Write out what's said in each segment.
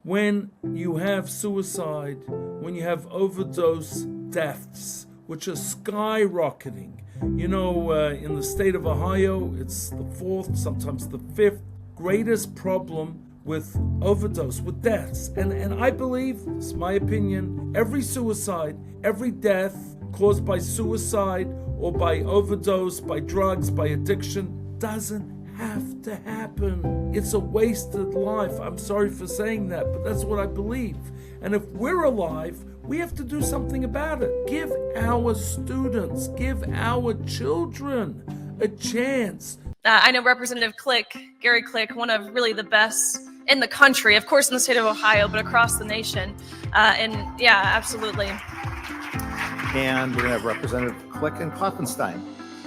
when you have suicide, when you have overdose deaths, which are skyrocketing. In the state of Ohio, it's the fourth, sometimes the fifth greatest problem with overdose, with deaths. And I believe, it's my opinion, every suicide, every death caused by suicide or by overdose, by drugs, by addiction, doesn't have to happen. It's a wasted life. I'm sorry for saying that, but that's what I believe. And if we're alive, we have to do something about it. Give our students, give our children a chance. I know Representative Gary Click, one of really the best in the country, of course in the state of Ohio, but across the nation. And yeah, absolutely. And we're going to have Representative Click and Klopfenstein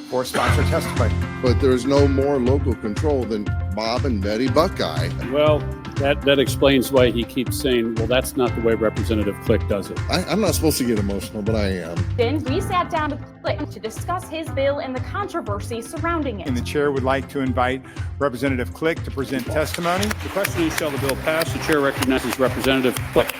for sponsor testimony. But there's no more local control than Bob and Betty Buckeye. Well, that explains why he keeps saying, well, that's not the way Representative Click does it. I'm not supposed to get emotional, but I am. Then we sat down with Click to discuss his bill and the controversy surrounding it. And the chair would like to invite Representative Click to present testimony. The question is, shall the bill pass? The chair recognizes Representative Click.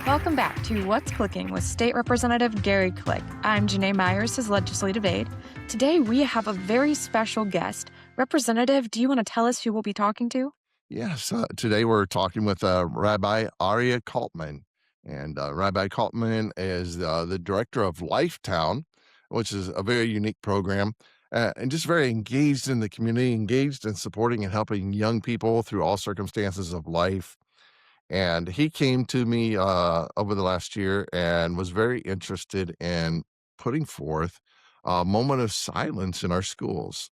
Welcome back to What's Clicking with State Representative Gary Click. I'm Janae Myers, his legislative aide. Today we have a very special guest. Representative, do you want to tell us who we'll be talking to? Yes, today we're talking with Rabbi Arya Kaltman. And Rabbi Kaltman is the director of Lifetown, which is a very unique program, and just very engaged in the community, engaged in supporting and helping young people through all circumstances of life. And he came to me over the last year and was very interested in putting forth a moment of silence in our schools.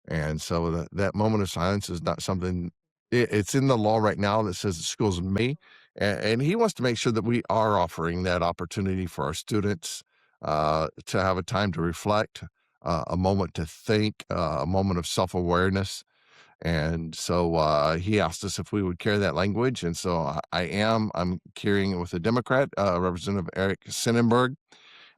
And so that moment of silence is not something, it's in the law right now that says the schools may, and he wants to make sure that we are offering that opportunity for our students to have a time to reflect, a moment to think, a moment of self-awareness. And so he asked us if we would carry that language. And so I'm carrying it with a Democrat, Representative Eric Sennenberg.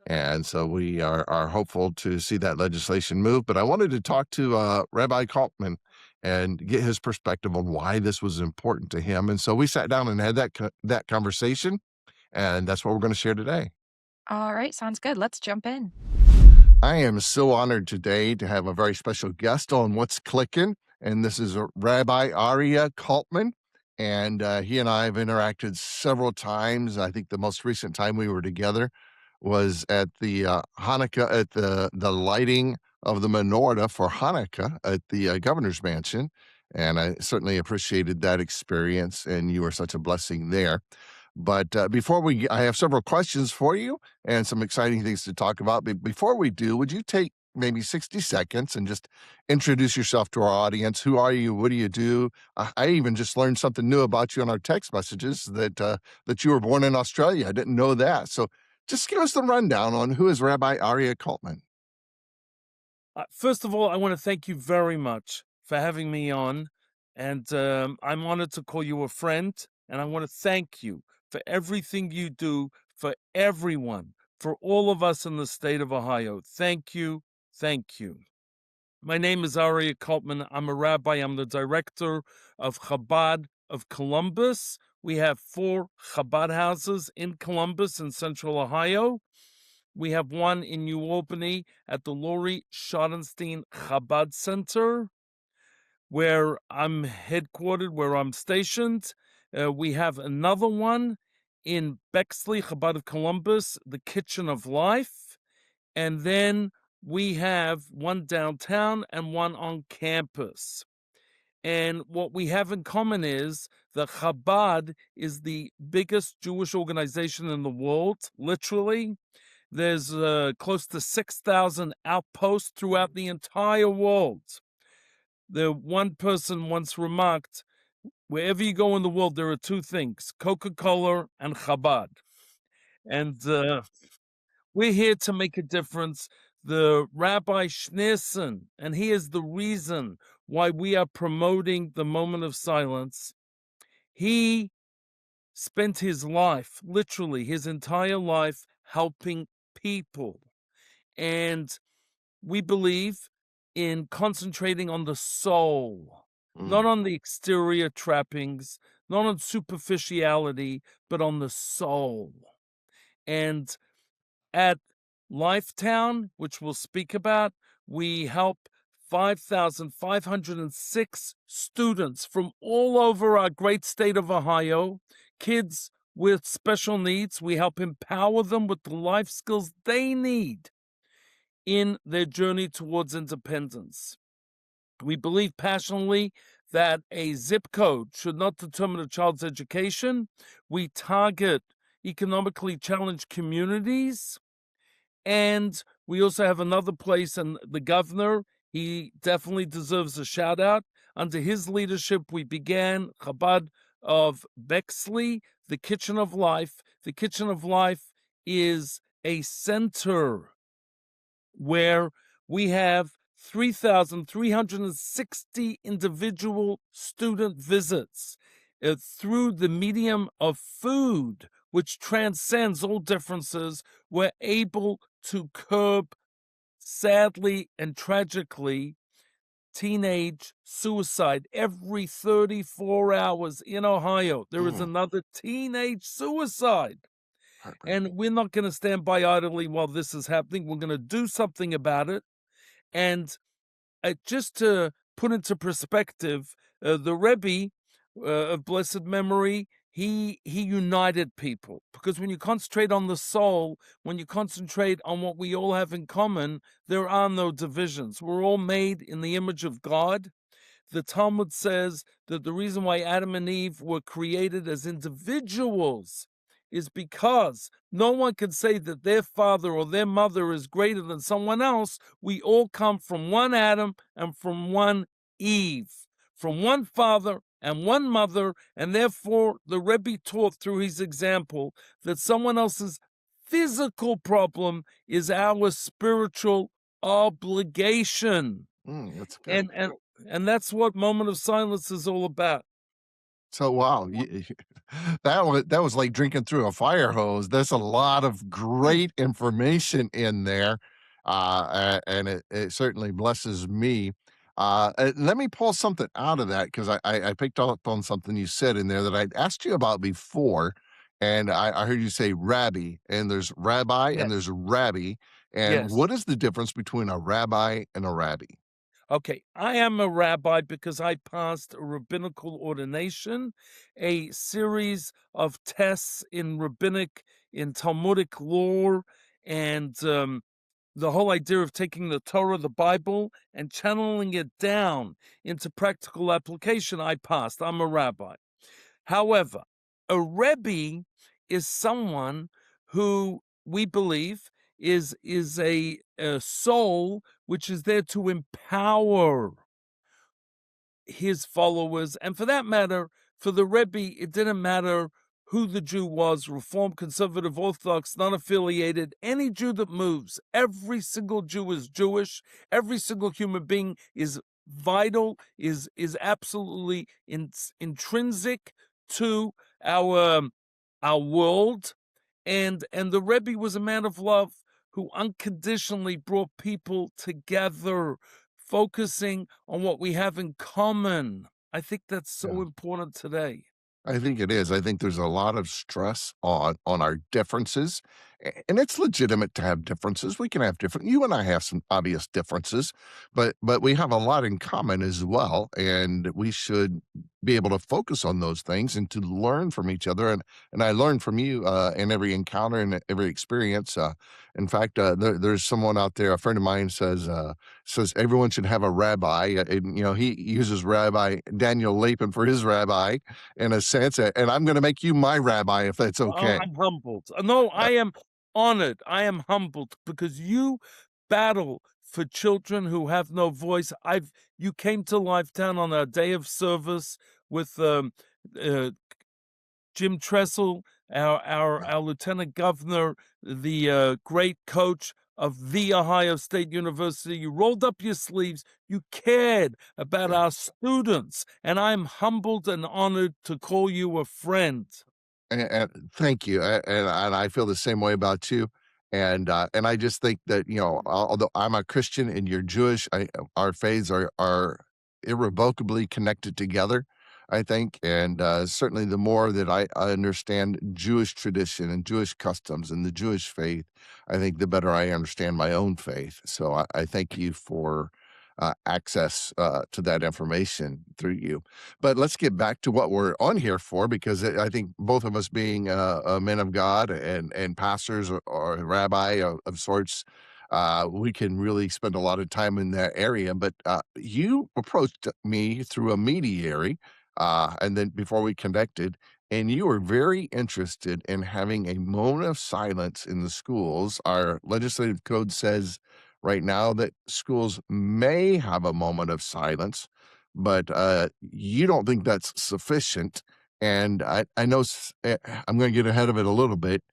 And so we are hopeful to see that legislation move. But I wanted to talk to Rabbi Kaltman and get his perspective on why this was important to him. And so we sat down and had that conversation. And that's what we're going to share today. All right, sounds good. Let's jump in. I am so honored today to have a very special guest on What's Clicking. And this is Rabbi Arya Kaltman, and he and I have interacted several times. I think the most recent time we were together was at the Hanukkah, at the lighting of the menorah for Hanukkah at the governor's mansion. And I certainly appreciated that experience, and you were such a blessing there. But I have several questions for you and some exciting things to talk about. But before we do, would you take maybe 60 seconds and just introduce yourself to our audience? Who are you? What do you do? I even just learned something new about you on our text messages, that you were born in Australia. I didn't know that. So just give us the rundown on who is Rabbi Arya Kaltman. First of all, I want to thank you very much for having me on. And I'm honored to call you a friend. And I want to thank you for everything you do for everyone, for all of us in the state of Ohio. Thank you. Thank you. My name is Arya Kaltman. I'm a rabbi. I'm the director of Chabad of Columbus. We have 4 Chabad houses in Columbus in central Ohio. We have one in New Albany at the Laurie Schottenstein Chabad Center, where I'm headquartered, where I'm stationed. We have another one in Bexley, Chabad of Columbus, the Kitchen of Life. And then we have one downtown and one on campus. And what we have in common is that Chabad is the biggest Jewish organization in the world, literally. There's close to 6,000 outposts throughout the entire world. The one person once remarked, wherever you go in the world, there are 2 things, Coca-Cola and Chabad. And we're here to make a difference. The Rabbi Schneerson, and he is the reason why we are promoting the moment of silence. He spent his life, literally his entire life, helping people. And we believe in concentrating on the soul. not on the exterior trappings, not on superficiality, but on the soul. And at Lifetown, which we'll speak about, we help 5,506 students from all over our great state of Ohio, kids with special needs. We help empower them with the life skills they need in their journey towards independence. We believe passionately that a zip code should not determine a child's education. We target economically challenged communities. And we also have another place, and the governor, he definitely deserves a shout out. Under his leadership, we began Chabad of Bexley, the Kitchen of Life. The Kitchen of Life is a center where we have 3,360 individual student visits through the medium of food, which transcends all differences. We're able to curb, sadly and tragically, teenage suicide. Every 34 hours in Ohio, there is another teenage suicide. And we're not going to stand by idly while this is happening. We're going to do something about it. And just to put into perspective, the Rebbe of blessed memory, he united people, because when you concentrate on the soul, when you concentrate on what we all have in common, there are no divisions. We're all made in the image of God. The Talmud says that the reason why Adam and Eve were created as individuals is because no one can say that their father or their mother is greater than someone else. We all come from one Adam and from one Eve, from one father and one mother, and therefore the Rebbe taught through his example that someone else's physical problem is our spiritual obligation. That's good. And that's what Moment of Silence is all about. So wow, that was like drinking through a fire hose. There's a lot of great information in there, and it certainly blesses me. Let me pull something out of that, because I picked up on something you said in there that I'd asked you about before, and I heard you say rabbi, and there's rabbi Yes. and there's rabbi, and Yes. what is the difference between a rabbi and a rabbi? Okay, I am a rabbi because I passed a rabbinical ordination, a series of tests in rabbinic, in Talmudic lore, and the whole idea of taking the Torah, the Bible, and channeling it down into practical application. I passed. I'm a rabbi. However, a rebbe is someone who we believe is a soul which is there to empower his followers. And for that matter, for the Rebbe, it didn't matter who the Jew was, Reform, Conservative, Orthodox, non-affiliated, any Jew that moves. Every single Jew is Jewish. Every single human being is vital, is absolutely intrinsic to our world. And the Rebbe was a man of love who unconditionally brought people together, focusing on what we have in common. I think that's so important today. I think it is. I think there's a lot of stress on our differences, and it's legitimate to have differences. We can have different. You and I have some obvious differences, but we have a lot in common as well, and we should be able to focus on those things and to learn from each other. And I learn from you in every encounter and every experience. In fact, there's someone out there. A friend of mine says everyone should have a rabbi. And, he uses Rabbi Daniel Lapin for his rabbi in a sense, and I'm going to make you my rabbi if that's okay. I'm humbled. No, I am honored. I am humbled because you battle for children who have no voice. You came to Lifetown on a day of service with Jim Tressel, our lieutenant governor, the great coach of the Ohio State University. You rolled up your sleeves. You cared about our students, and I'm humbled and honored to call you a friend. And thank you, and I feel the same way about you. And I just think that although I'm a Christian and you're Jewish, our faiths are irrevocably connected together, I think. And certainly the more that I understand Jewish tradition and Jewish customs and the Jewish faith, I think the better I understand my own faith. So I thank you for access to that information through you. But let's get back to what we're on here for, because I think both of us being men of God and pastors or a rabbi of sorts, we can really spend a lot of time in that area. But you approached me through a mediary, and then before we connected, and you were very interested in having a moment of silence in the schools. Our legislative code says right now that schools may have a moment of silence, but you don't think that's sufficient. And I know I'm going to get ahead of it a little bit.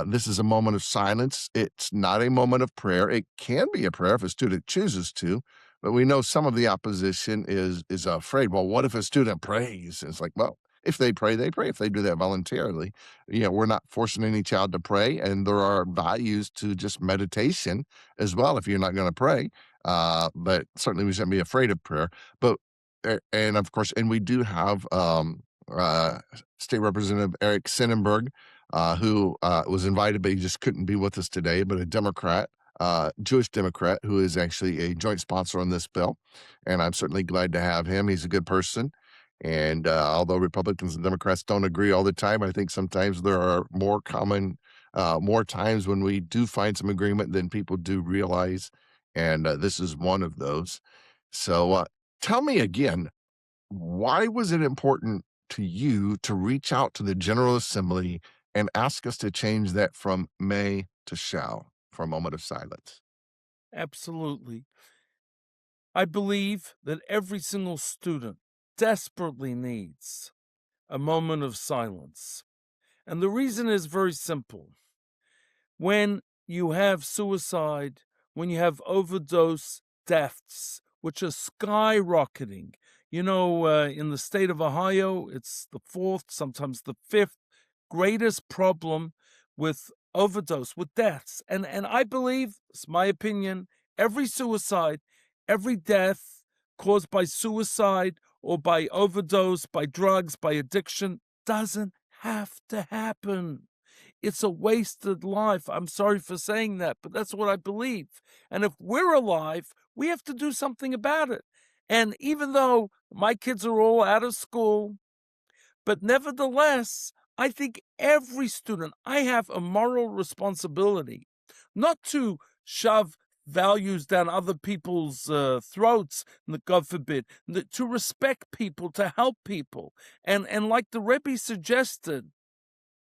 This is a moment of silence. It's not a moment of prayer. It can be a prayer if a student chooses to, but we know some of the opposition is afraid. Well, what if a student prays? It's like, well, if they pray, they pray. If they do that voluntarily, we're not forcing any child to pray, and there are values to just meditation as well if you're not going to pray. But certainly we shouldn't be afraid of prayer. But and of course, and we do have State Representative Eric Sennenberg, who was invited, but he just couldn't be with us today, but a Democrat, Jewish Democrat, who is actually a joint sponsor on this bill. And I'm certainly glad to have him. He's a good person. And although Republicans and Democrats don't agree all the time, I think sometimes there are more times when we do find some agreement than people do realize. And this is one of those. So tell me again, why was it important to you to reach out to the General Assembly and ask us to change that from may to shall for a moment of silence? Absolutely. I believe that every single student desperately needs a moment of silence. And the reason is very simple. When you have suicide, when you have overdose deaths, which are skyrocketing, in the state of Ohio, it's the fourth, sometimes the fifth greatest problem with overdose, with deaths. And I believe, it's my opinion, every suicide, every death caused by suicide or by overdose, by drugs, by addiction, doesn't have to happen. It's a wasted life. I'm sorry for saying that, but that's what I believe. And if we're alive, we have to do something about it. And even though my kids are all out of school, but nevertheless, I think every student, I have a moral responsibility not to shove values down other people's throats, God forbid, to respect people, to help people. And like the Rebbe suggested,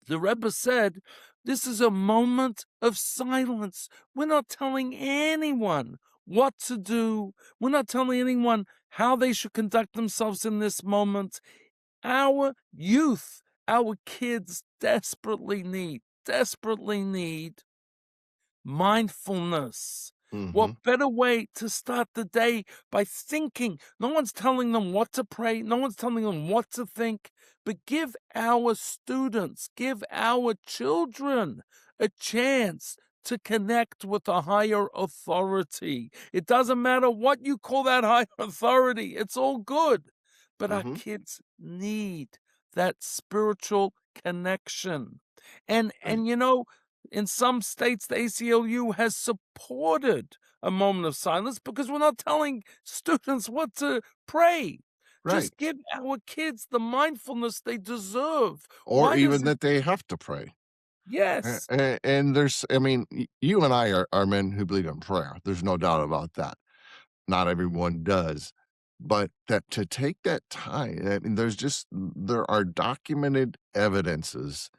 the Rebbe said, this is a moment of silence. We're not telling anyone what to do. We're not telling anyone how they should conduct themselves in this moment. Our youth, our kids desperately need mindfulness. What better way to start the day by thinking? No one's telling them what to pray. No one's telling them what to think. But give our students, give our children a chance to connect with a higher authority. It doesn't matter what you call that higher authority. It's all good. But our kids need that spiritual connection. And in some states, the ACLU has supported a moment of silence because we're not telling students what to pray. Right. Just give our kids the mindfulness they deserve. Or Why even does that they have to pray. Yes. And there's, you and I are men who believe in prayer. There's no doubt about that. Not everyone does. But that to take that time, there are documented evidences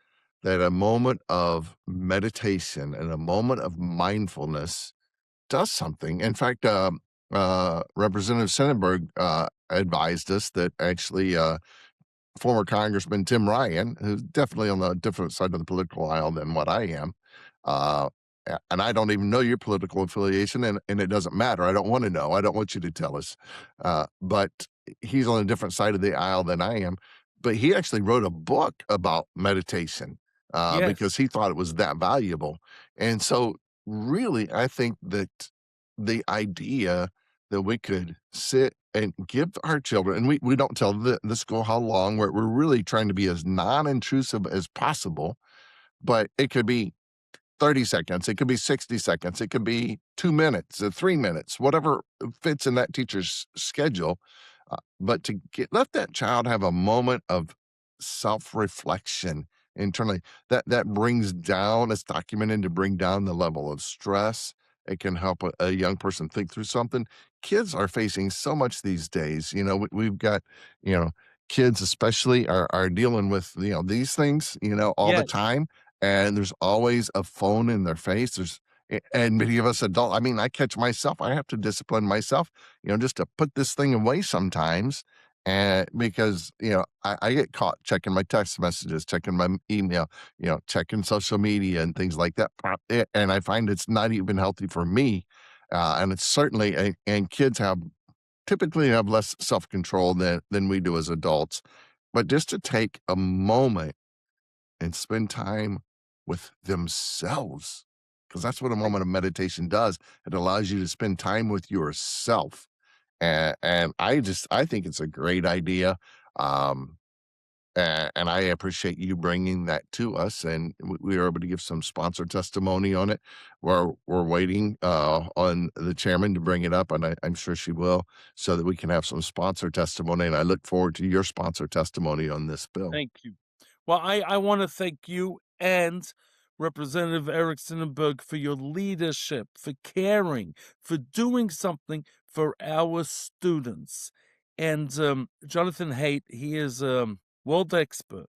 that a moment of meditation and a moment of mindfulness does something. In fact, Representative Sennenberg advised us that actually former Congressman Tim Ryan, who's definitely on a different side of the political aisle than what I am, and I don't even know your political affiliation, and it doesn't matter. I don't want to know. I don't want you to tell us. But he's on a different side of the aisle than I am. But he actually wrote a book about meditation because he thought it was that valuable. And so really, I think that the idea that we could sit and give our children, and we don't tell the school how long, we're really trying to be as non-intrusive as possible, but it could be 30 seconds, it could be 60 seconds, it could be 2 minutes, 3 minutes, whatever fits in that teacher's schedule. But to let that child have a moment of self-reflection internally, that brings down, it's documented to bring down the level of stress. It can help a young person think through something. Kids are facing so much these days. We've got, you know, kids especially are dealing with, these things, all the Yes. time. And there's always a phone in their face. And many of us adults, I mean, I catch myself, I have to discipline myself, just to put this thing away sometimes. And because, I get caught checking my text messages, checking my email, checking social media and things like that. And I find it's not even healthy for me. And it's certainly, and kids typically have less self-control than we do as adults. But just to take a moment and spend time with themselves, because that's what a moment of meditation does. It allows you to spend time with yourself. And I think it's a great idea. Um, and I appreciate you bringing that to us. And we were able to give some sponsor testimony on it. We're waiting on the chairman to bring it up, and I'm sure she will, so that we can have some sponsor testimony. And I look forward to your sponsor testimony on this bill. Thank you. Well, I want to thank you and Representative Eric Sonnenberg for your leadership, for caring, for doing something for our students. And Jonathan Haidt, he is a world expert.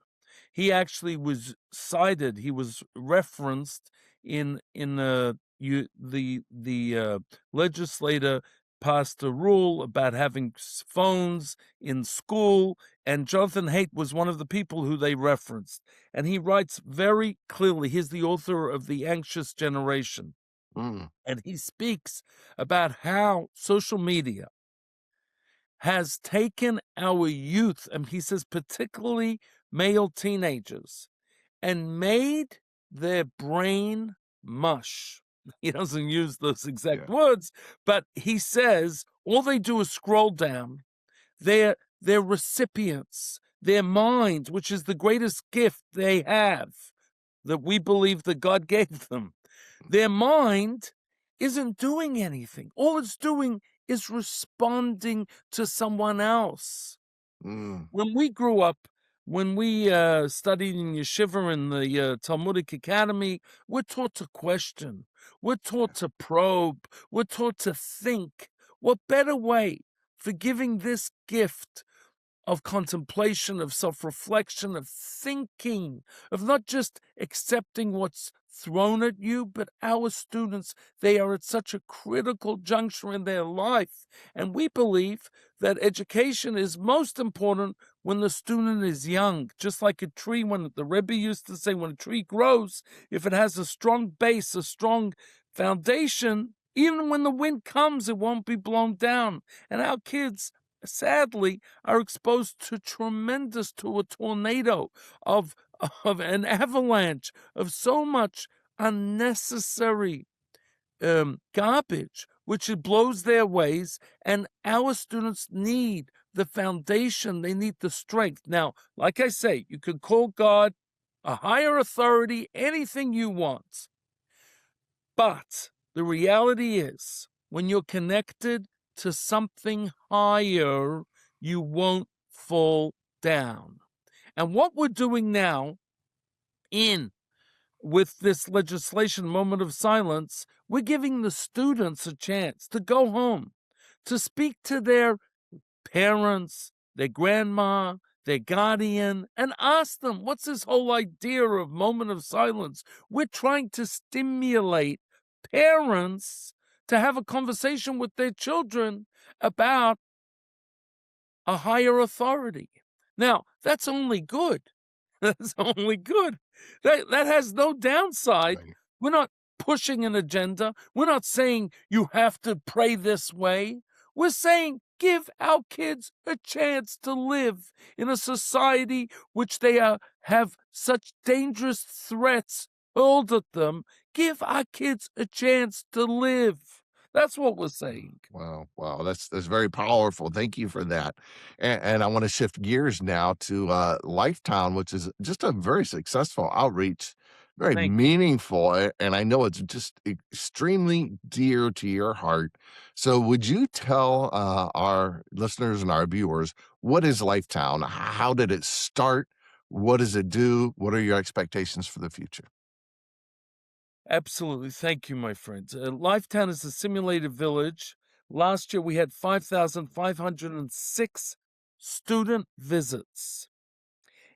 He actually was cited. He was referenced in the legislator passed a rule about having phones in school, and Jonathan Haidt was one of the people who they referenced. And he writes very clearly. He's the author of The Anxious Generation. And he speaks about how social media has taken our youth, and he says particularly male teenagers, and made their brain mush. He doesn't use those exact words, but he says all they do is scroll down. Their recipients, their minds, which is the greatest gift they have, that we believe that God gave them, their mind isn't doing anything. All it's doing is responding to someone else. When we grew up, when we studied in yeshiva in the Talmudic Academy, we're taught to question. We're taught to probe. We're taught to think. What better way for giving this gift of contemplation, of self-reflection, of thinking, of not just accepting what's thrown at you, but our students, they are at such a critical juncture in their life. And we believe that education is most important when the student is young, just like a tree. When the Rebbe used to say, when a tree grows, if it has a strong base, a strong foundation, even when the wind comes, it won't be blown down. And our kids, sadly, are exposed to a tornado of an avalanche of so much unnecessary garbage, which it blows their ways. And our students need the foundation. They need the strength. Now, like I say, you can call God a higher authority, anything you want. But the reality is, when you're connected to something higher, you won't fall down. And what we're doing now with this legislation, Moment of Silence, we're giving the students a chance to go home, to speak to their parents, their grandma, their guardian, and ask them, what's this whole idea of Moment of Silence? We're trying to stimulate parents to have a conversation with their children about a higher authority. Now, that's only good. That's only good. That has no downside. Right. We're not pushing an agenda. We're not saying you have to pray this way. We're saying give our kids a chance to live in a society which they have such dangerous threats hurled at them. Give our kids a chance to live. That's what we're saying. Wow, wow, that's very powerful. Thank you for that. And I want to shift gears now to Lifetown, which is just a very successful outreach, very Thank you. meaningful, and I know it's just extremely dear to your heart. So, would you tell our listeners and our viewers what is Lifetown? How did it start? What does it do? What are your expectations for the future? Absolutely. Thank you, my friends. Lifetown is a simulated village. Last year, we had 5,506 student visits,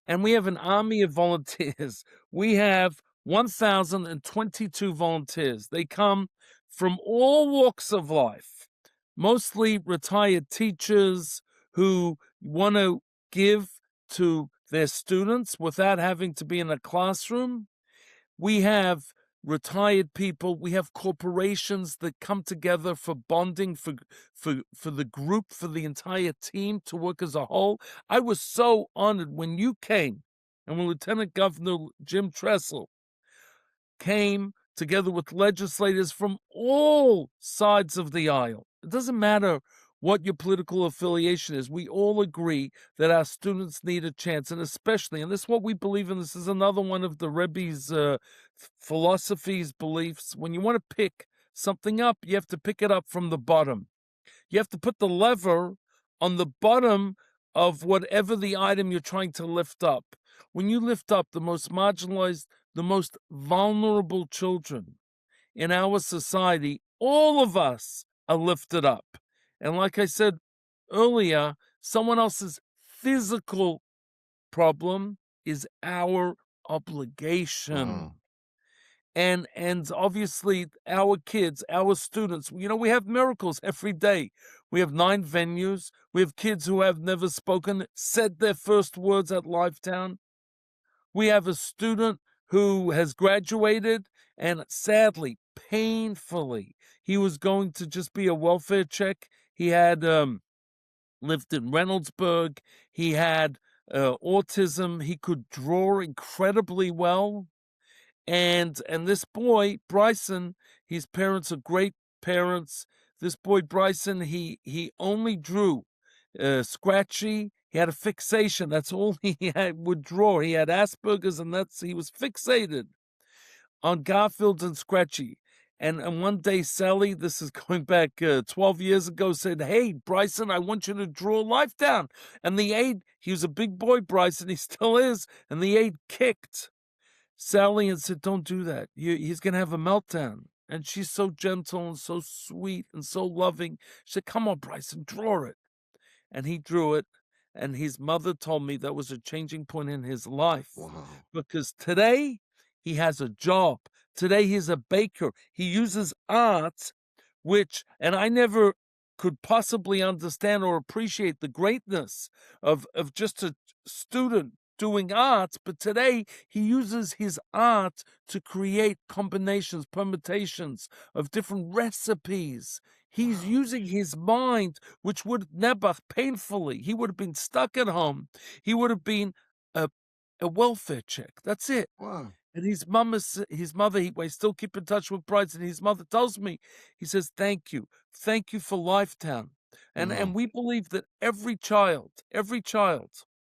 and we have an army of volunteers. We have 1,022 volunteers. They come from all walks of life, mostly retired teachers who want to give to their students without having to be in a classroom. We have retired people. We have corporations that come together for bonding, for the group, for the entire team to work as a whole. I was so honored when you came and when Lieutenant Governor Jim Tressel came together with legislators from all sides of the aisle. It doesn't matter what your political affiliation is. We all agree that our students need a chance, and especially, and this is what we believe in, this is another one of the Rebbe's philosophies, beliefs. When you want to pick something up, you have to pick it up from the bottom. You have to put the lever on the bottom of whatever the item you're trying to lift up. When you lift up the most marginalized, the most vulnerable children in our society, all of us are lifted up. And like I said earlier, someone else's physical problem is our obligation. Mm, And obviously our kids, our students, we have miracles every day. We have 9 venues. We have kids who have never spoken, said their first words at Lifetown. We have a student who has graduated, and sadly, painfully, he was going to just be a welfare check. He had lived in Reynoldsburg. He had autism. He could draw incredibly well. And this boy, Bryson, his parents are great parents. This boy, Bryson, he only drew scratchy. He had a fixation. That's all he would draw. He had Asperger's, and he was fixated on Garfield and Scratchy. And one day, Sally, this is going back 12 years ago, said, "Hey, Bryson, I want you to draw life down." And the aide, he was a big boy, Bryson, he still is, and the aide kicked Sally and said, "Don't do that. He's going to have a meltdown." And she's so gentle and so sweet and so loving. She said, "Come on, Bryson, draw it." And he drew it. And his mother told me that was a changing point in his life wow. because today he has a job. Today he's a baker. He uses art, and I never could possibly understand or appreciate the greatness of just a student doing art, but today he uses his art to create combinations, permutations of different recipes. He's using his mind, which would never painfully, he would have been stuck at home. He would have been a, a welfare check. That's it. Wow. And his mother, I still keep in touch with Bryce, and his mother tells me, he says, "Thank you. Thank you for Lifetown." And Mm, we believe that every child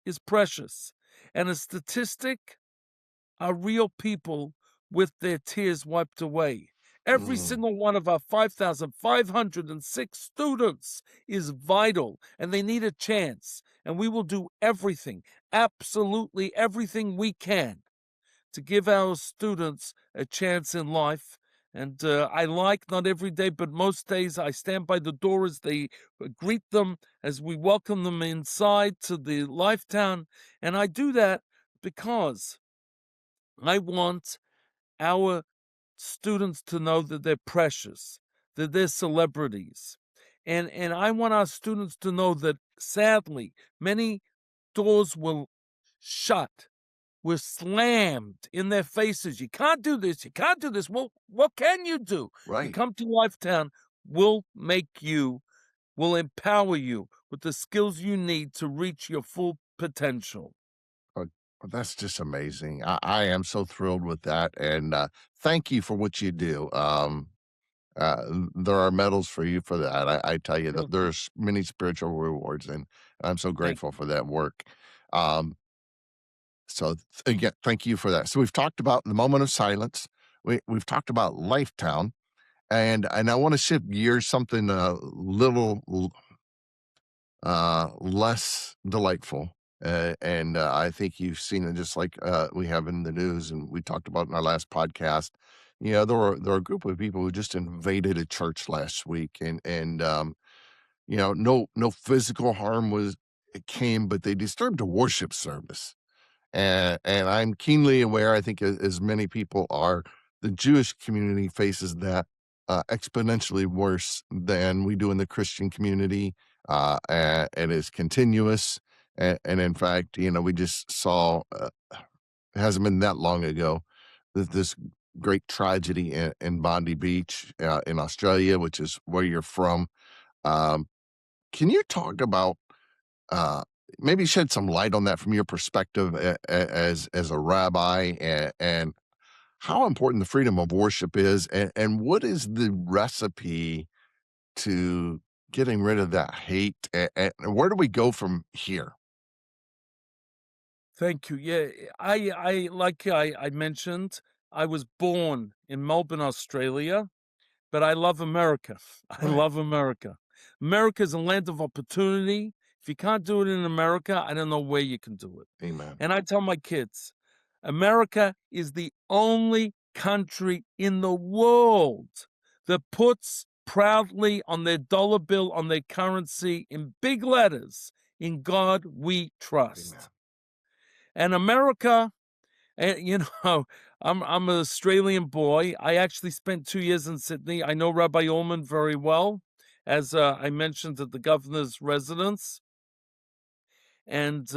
is precious. And a statistic are real people with their tears wiped away. Every mm, single one of our 5,506 students is vital, and they need a chance. And we will do everything, absolutely everything we can to give our students a chance in life. And not every day, but most days, I stand by the door as they greet them, as we welcome them inside to the Lifetown. And I do that because I want our students to know that they're precious, that they're celebrities. And I want our students to know that, sadly, many doors will shut, were slammed in their faces. "You can't do this. You can't do this." Well, what can you do? You right. come to Lifetown, we'll empower you with the skills you need to reach your full potential. Oh, that's just amazing. I am so thrilled with that. And thank you for what you do. there are medals for you for that. I tell you that Thank you. there's many spiritual rewards, and I'm so Thank grateful you. for that work. Um, so again, thank you for that. So we've talked about the moment of silence. We've talked about Lifetown, and I want to shift gears something a little less delightful. And I think you've seen it just like we have in the news, and we talked about in our last podcast. There were a group of people who just invaded a church last week, and no physical harm was it came, but they disturbed a worship service. And I'm keenly aware, I think as many people are, the Jewish community faces that exponentially worse than we do in the Christian community. And it's continuous. And in fact, we just saw, it hasn't been that long ago, that this great tragedy in Bondi Beach in Australia, which is where you're from. Um, can you talk about uh, maybe shed some light on that from your perspective as a rabbi, and how important the freedom of worship is, and what is the recipe to getting rid of that hate, and where do we go from here? Thank you. Yeah, I like I mentioned, I was born in Melbourne, Australia, but I love America. I Right. love America. America is a land of opportunity. If you can't do it in America, I don't know where you can do it. Amen. And I tell my kids, America is the only country in the world that puts proudly on their dollar bill, on their currency, in big letters, "In God we trust." Amen. And America, and I'm an Australian boy. I actually spent 2 years in Sydney. I know Rabbi Ullman very well, as I mentioned at the governor's residence, and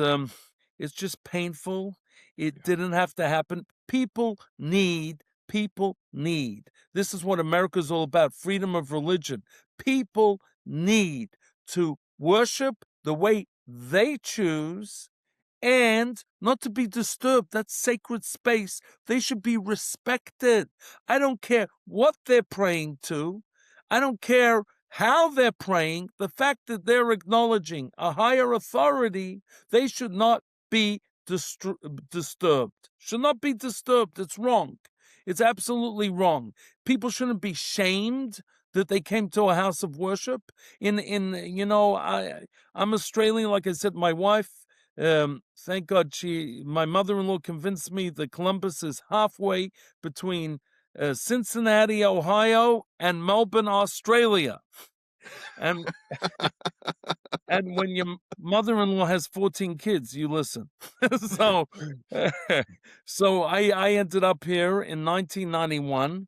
it's just painful. It Yeah. didn't have to happen. People need. People need. This is what America's all about: freedom of religion. People need to worship the way they choose and not to be disturbed. That's sacred space. They should be respected. I don't care what they're praying to. I don't care how they're praying. The fact that they're acknowledging a higher authority, they should not be disturbed. Should not be disturbed. It's wrong. It's absolutely wrong. People shouldn't be shamed that they came to a house of worship. I'm Australian, like I said. My wife, thank God, my mother-in-law convinced me that Columbus is halfway between Cincinnati, Ohio, and Melbourne, Australia. And and when your mother-in-law has 14 kids, you listen. so, so I ended up here in 1991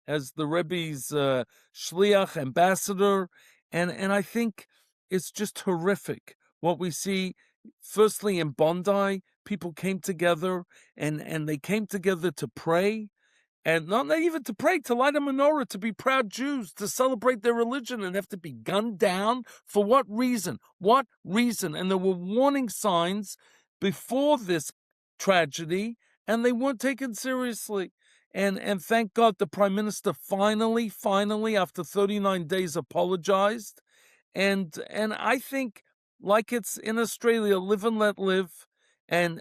as the Rebbe's shliach ambassador, and I think it's just horrific what we see. Firstly, in Bondi, people came together, and they came together to pray, and not even to pray, to light a menorah, to be proud Jews, to celebrate their religion, and have to be gunned down. For what reason? What reason? And there were warning signs before this tragedy, and they weren't taken seriously. And thank God the Prime Minister finally, after 39 days, apologized. And I think, like it's in Australia, live and let live, and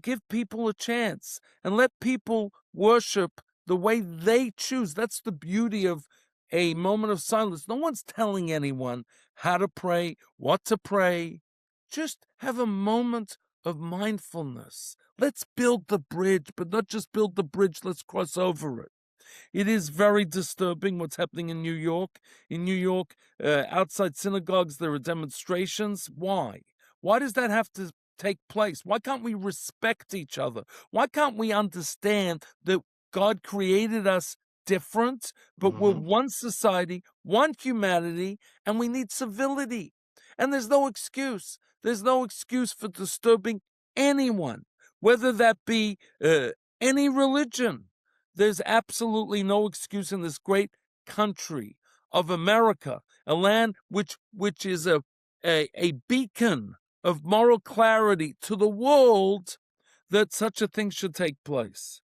give people a chance, and let people worship the way they choose. That's the beauty of a moment of silence. No one's telling anyone how to pray, what to pray. Just have a moment of mindfulness. Let's build the bridge, but not just build the bridge, let's cross over it. It is very disturbing what's happening in New York. In New York, outside synagogues, there are demonstrations. Why? Why does that have to take place? Why can't we respect each other? Why can't we understand that God created us different, but we're Mhm. one society, one humanity, and we need civility? And there's no excuse. There's no excuse for disturbing anyone, whether that be any religion. There's absolutely no excuse in this great country of America, a land which is a beacon of moral clarity to the world, that such a thing should take place.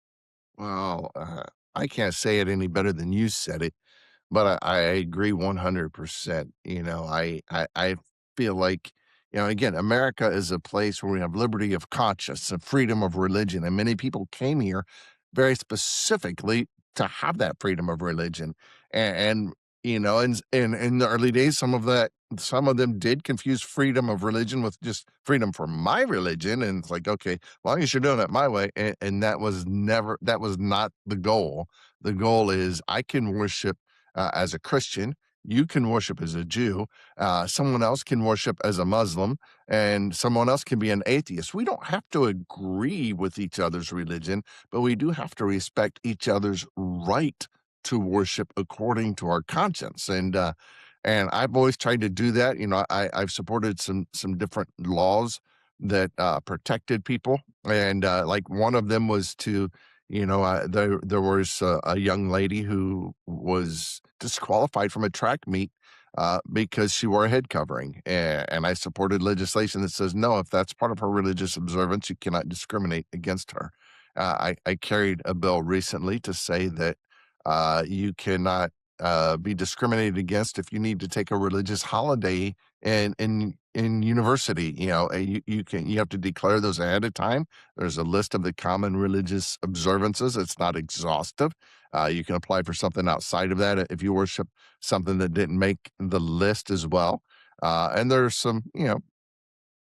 Well, I can't say it any better than you said it. but I agree 100%. I feel like, again, America is a place where we have liberty of conscience and freedom of religion. And many people came here very specifically to have that freedom of religion. And and in the early days, some of them did confuse freedom of religion with just freedom for my religion. And it's like, okay, as long as you're doing it my way. And that was not the goal. The goal is I can worship as a Christian. You can worship as a Jew. Someone else can worship as a Muslim, and someone else can be an atheist. We don't have to agree with each other's religion, but we do have to respect each other's right to worship according to our conscience. And I've always tried to do that. I've supported some different laws that protected people, and like one of them was to there was a young lady who was disqualified from a track meet because she wore a head covering. And I supported legislation that says, no, if that's part of her religious observance, you cannot discriminate against her. I carried a bill recently to say that you cannot be discriminated against if you need to take a religious holiday in university. You have to declare those ahead of time. There's a list of the common religious observances. It's not exhaustive. You can apply for something outside of that if you worship something that didn't make the list as well. And there's some,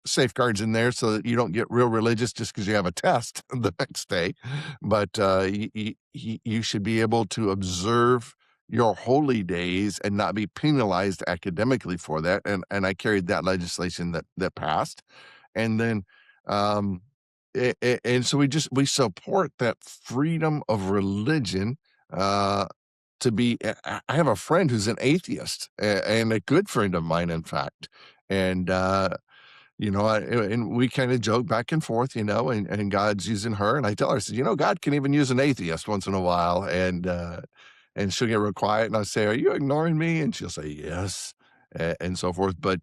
safeguards in there so that you don't get real religious just because you have a test the next day. But you should be able to observe your holy days and not be penalized academically for that. And I carried that legislation that passed. And then and so we support that freedom of religion. To be, I have a friend who's an atheist, and a good friend of mine, in fact. And and we kind of joke back and forth, and God's using her. And I tell her, I said, God can even use an atheist once in a while. And she'll get real quiet. And I say, are you ignoring me? And she'll say, yes, and so forth. But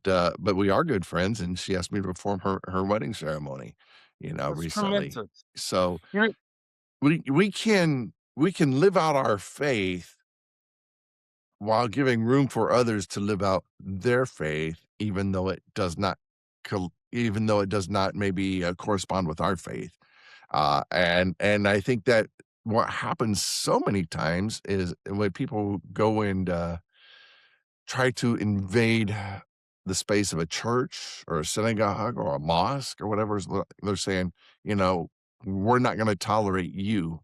we are good friends. And she asked me to perform her wedding ceremony, That's recently. tremendous. So You know, we can live out our faith while giving room for others to live out their faith, even though it does not maybe correspond with our faith. And I think that what happens so many times is when people go and try to invade the space of a church or a synagogue or a mosque or whatever, they're saying, we're not going to tolerate you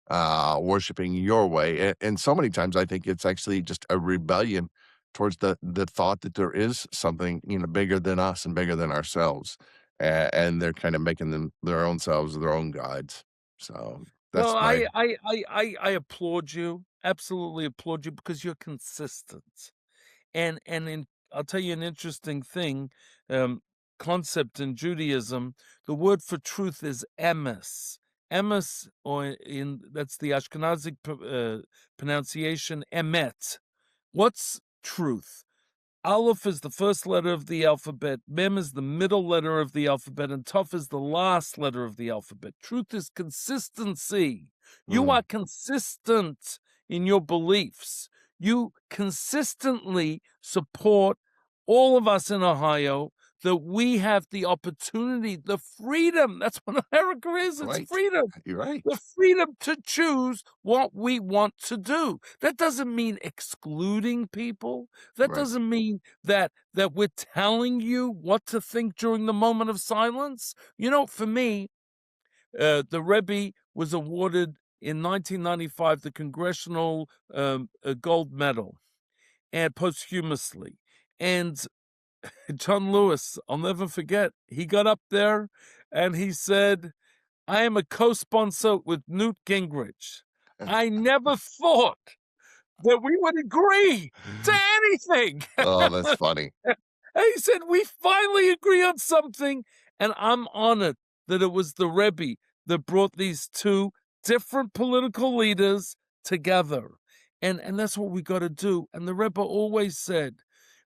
worshiping your way. And so many times I think it's actually just a rebellion towards the thought that there is something, bigger than us and bigger than ourselves. And they're kind of making them their own selves, their own gods. So that's well, my, I applaud you, absolutely applaud you, because you're consistent. And I'll tell you an interesting thing, concept in Judaism. The word for truth is emes. Emes, or that's the Ashkenazic pronunciation, emet. What's truth? Aleph is the first letter of the alphabet, Mem is the middle letter of the alphabet, and Tuf is the last letter of the alphabet. Truth is consistency. You are consistent in your beliefs. You consistently support all of us in Ohio, that we have the opportunity, the freedom. That's what America is. It's right. freedom. You're right. The freedom to choose what we want to do. That doesn't mean excluding people. That Right. doesn't mean that we're telling you what to think during the moment of silence. For me, the Rebbe was awarded in 1995 the Congressional Gold Medal, and posthumously. And John Lewis, I'll never forget, he got up there and he said, I am a co-sponsor with Newt Gingrich. I never thought that we would agree to anything. Oh, that's funny. And he said, we finally agree on something. And I'm honored that it was the Rebbe that brought these two different political leaders together. And that's what we got to do. And the Rebbe always said,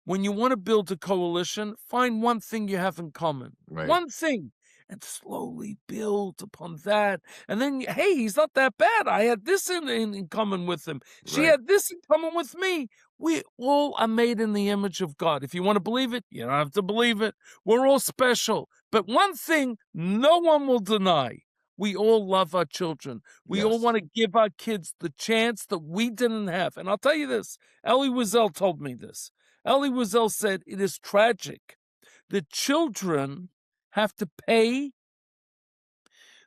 when you want to build a coalition, find one thing you have in common. Right. One thing. and slowly build upon that. And then, hey, he's not that bad. I had this in common with him. She Right. had this in common with me. We all are made in the image of God. If you want to believe it, you don't have to believe it. We're all special. But one thing no one will deny, we all love our children. We all Yes. want to give our kids the chance that we didn't have. And I'll tell you this, Elie Wiesel told me this. Elie Wiesel said, it is tragic that children have to pay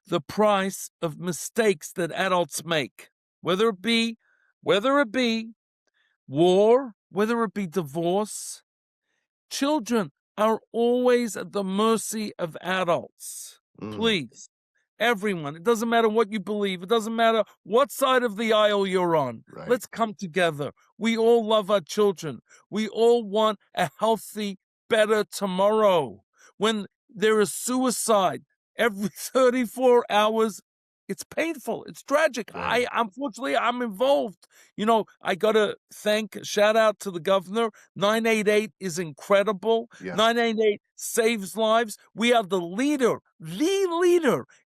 the price of mistakes that adults make, whether it be war, whether it be divorce. Children are always at the mercy of adults. Mm, Please, everyone, it doesn't matter what you believe. It doesn't matter what side of the aisle you're on. right. Let's come together. We all love our children. We all want a healthy, better tomorrow. When there is suicide every 34 hours, it's painful. It's tragic. Right. Unfortunately, I'm involved. You know, I got to shout out to the governor. 988 is incredible. Yes. 988 saves lives. We are the leader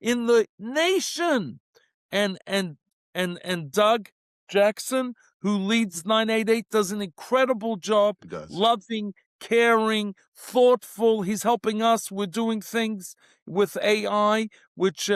in the nation. And Doug Jackson, who leads 988, does an incredible job. It does. Loving, caring, thoughtful. He's helping us. We're doing things with AI, which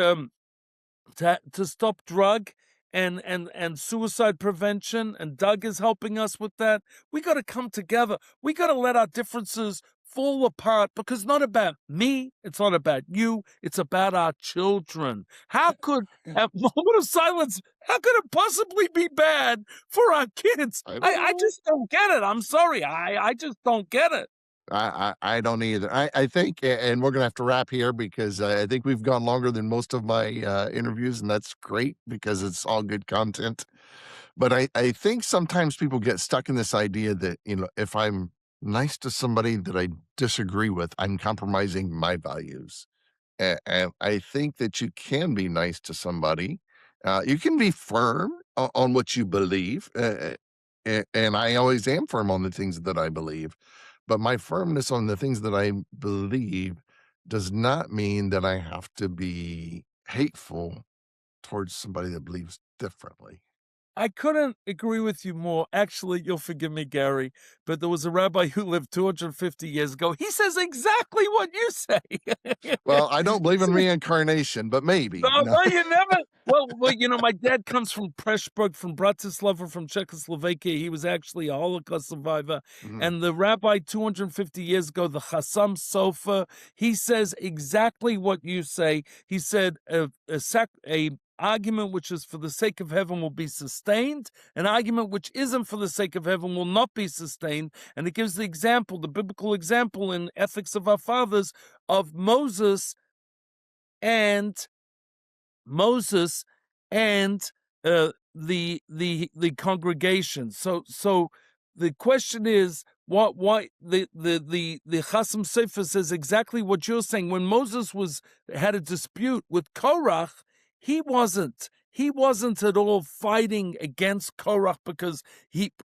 to stop drug and suicide prevention, and Doug is helping us with that. We got to come together. We got to let our differences fall apart, because it's not about me, it's not about you, it's about our children. How could a moment of silence, how could it possibly be bad for our kids? I don't I know. just don't get it. I'm sorry. I just don't get it. I don't either. I think, and we're gonna have to wrap here because I think we've gone longer than most of my interviews, and that's great because it's all good content. But I think sometimes people get stuck in this idea that, you know, if I'm nice to somebody that I disagree with, I'm compromising my values. And I think that you can be nice to somebody. You can be firm on what you believe. And I always am firm on the things that I believe. But my firmness on the things that I believe does not mean that I have to be hateful towards somebody that believes differently. I couldn't agree with you more. Actually, you'll forgive me, Gary, but there was a rabbi who lived 250 years ago. He says exactly what you say. Well, I don't believe in reincarnation, but maybe. No, No. you never. Well, you know, my dad comes from Pressburg, from Bratislava, from Czechoslovakia. He was actually a Holocaust survivor. Mhm. And the rabbi 250 years ago, the Chassam Sofer, he says exactly what you say. He said a argument which is for the sake of heaven will be sustained. An argument which isn't for the sake of heaven will not be sustained. And it gives the example, the biblical example in Ethics of Our Fathers, of Moses and the congregation. So the question is, why the Chasam Sofer says exactly what you're saying. When Moses had a dispute with Korach, he wasn't at all fighting against Korach because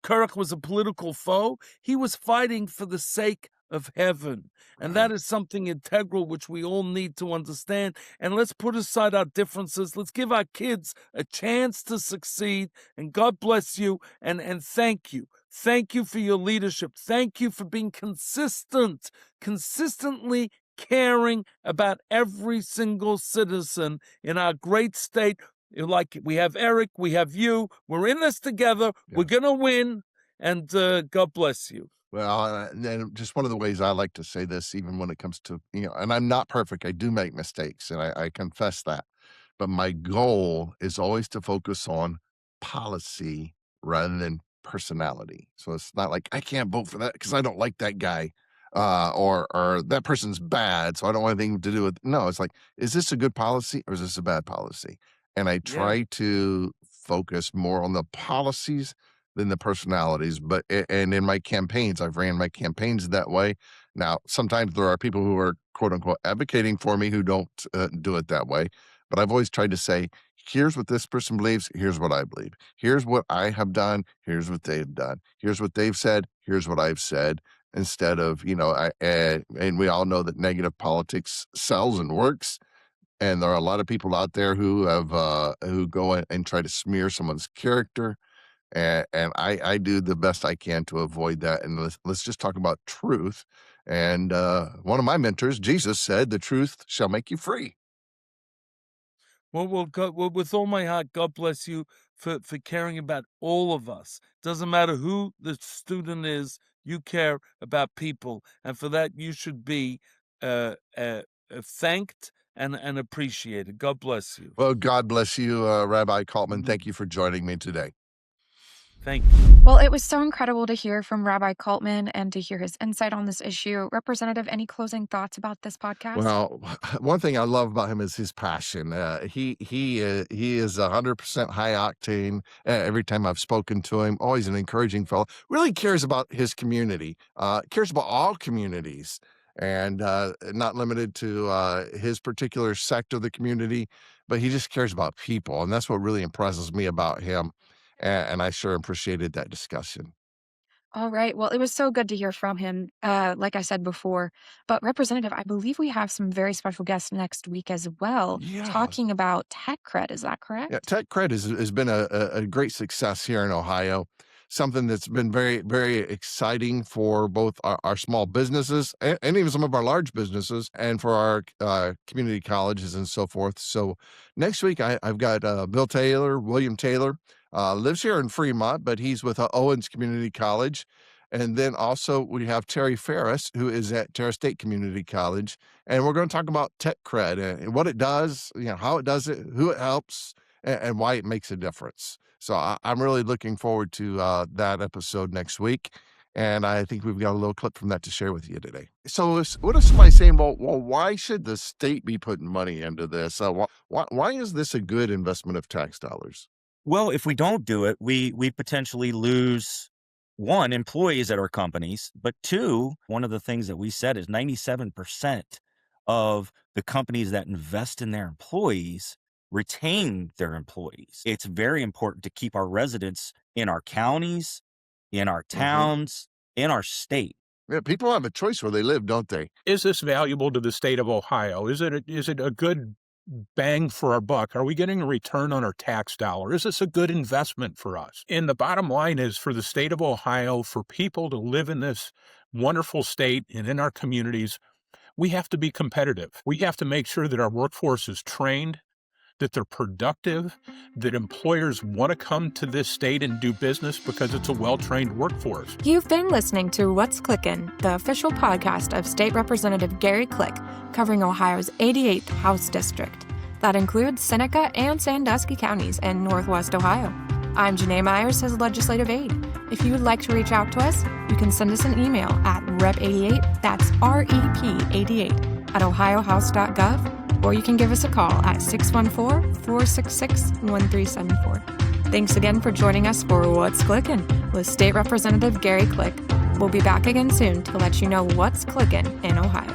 Korach was a political foe. He was fighting for the sake of heaven. And that is something integral which we all need to understand. And let's put aside our differences. Let's give our kids a chance to succeed. And God bless you, and thank you. Thank you for your leadership. Thank you for being consistently caring about every single citizen in our great state. Like, we have Eric, we have you. We're in this together. Yeah. We're going to win. And God bless you. Well, and just one of the ways I like to say this, even when it comes to, you know, and I'm not perfect, I do make mistakes, and I confess that. But my goal is always to focus on policy rather than personality. So it's not like I can't vote for that because I don't like that guy, or that person's bad, so I don't want anything to do with. No, it's like, is this a good policy or is this a bad policy? And I try to focus more on the policies than the personalities. But and in my campaigns, I've ran my campaigns that way. Now, sometimes there are people who are quote unquote advocating for me who don't do it that way. But I've always tried to say, here's what this person believes. Here's what I believe. Here's what I have done. Here's what they've done. Here's what they've said. Here's what I've said. instead of, and we all know that negative politics sells and works. And there are a lot of people out there who go and try to smear someone's character. And I do the best I can to avoid that. And let's just talk about truth. And one of my mentors, Jesus, said, "The truth shall make you free." Well, with all my heart, God bless you for caring about all of us. Doesn't matter who the student is, you care about people. And for that, you should be thanked and appreciated. God bless you. Well, God bless you, Rabbi Kaltman. Thank you for joining me today. Thank you. Well, it was so incredible to hear from Rabbi Kaltman and to hear his insight on this issue. Representative, any closing thoughts about this podcast? Well, one thing I love about him is his passion. He is 100% high octane. Every time I've spoken to him, always an encouraging fellow. Really cares about his community. Cares about all communities, and not limited to his particular sect of the community, but he just cares about people, and that's what really impresses me about him. And I sure appreciated that discussion. All right. Well, it was so good to hear from him, like I said before. But Representative, I believe we have some very special guests next week as well, Yeah. talking about tech cred. Is that Yeah, correct? tech cred has been a great success here in Ohio. Something that's been very, very exciting for both our small businesses and even some of our large businesses, and for our community colleges and so forth. So next week, I've got William Taylor, lives here in Fremont, but he's with Owens Community College. And then also we have Terry Ferris, who is at Terra State Community College. And we're going to talk about tech cred and what it does, how it does it, who it helps, and why it makes a difference. So I'm really looking forward to that episode next week. And I think we've got a little clip from that to share with you today. So what if somebody's saying, well, why should the state be putting money into this? Why is this a good investment of tax dollars? Well, if we don't do it, we potentially lose, one, employees at our companies, but two, one of the things that we said is 97% of the companies that invest in their employees retain their employees. It's very important to keep our residents in our counties, in our towns, in our state. Yeah, people have a choice where they live, don't they? Is this valuable to the state of Ohio? Is it a good bang for our buck? Are we getting a return on our tax dollar? Is this a good investment for us? And the bottom line is, for the state of Ohio, for people to live in this wonderful state and in our communities, we have to be competitive. We have to make sure that our workforce is trained, that they're productive, that employers want to come to this state and do business because it's a well-trained workforce. You've been listening to What's Clickin', the official podcast of State Representative Gary Click, covering Ohio's 88th House District. That includes Seneca and Sandusky counties in Northwest Ohio. I'm Janae Myers, his legislative aide. If you would like to reach out to us, you can send us an email at rep88, that's REP88, at ohiohouse.gov, or you can give us a call at 614-466-1374. Thanks again for joining us for What's Clickin' with State Representative Gary Click. We'll be back again soon to let you know what's clickin' in Ohio.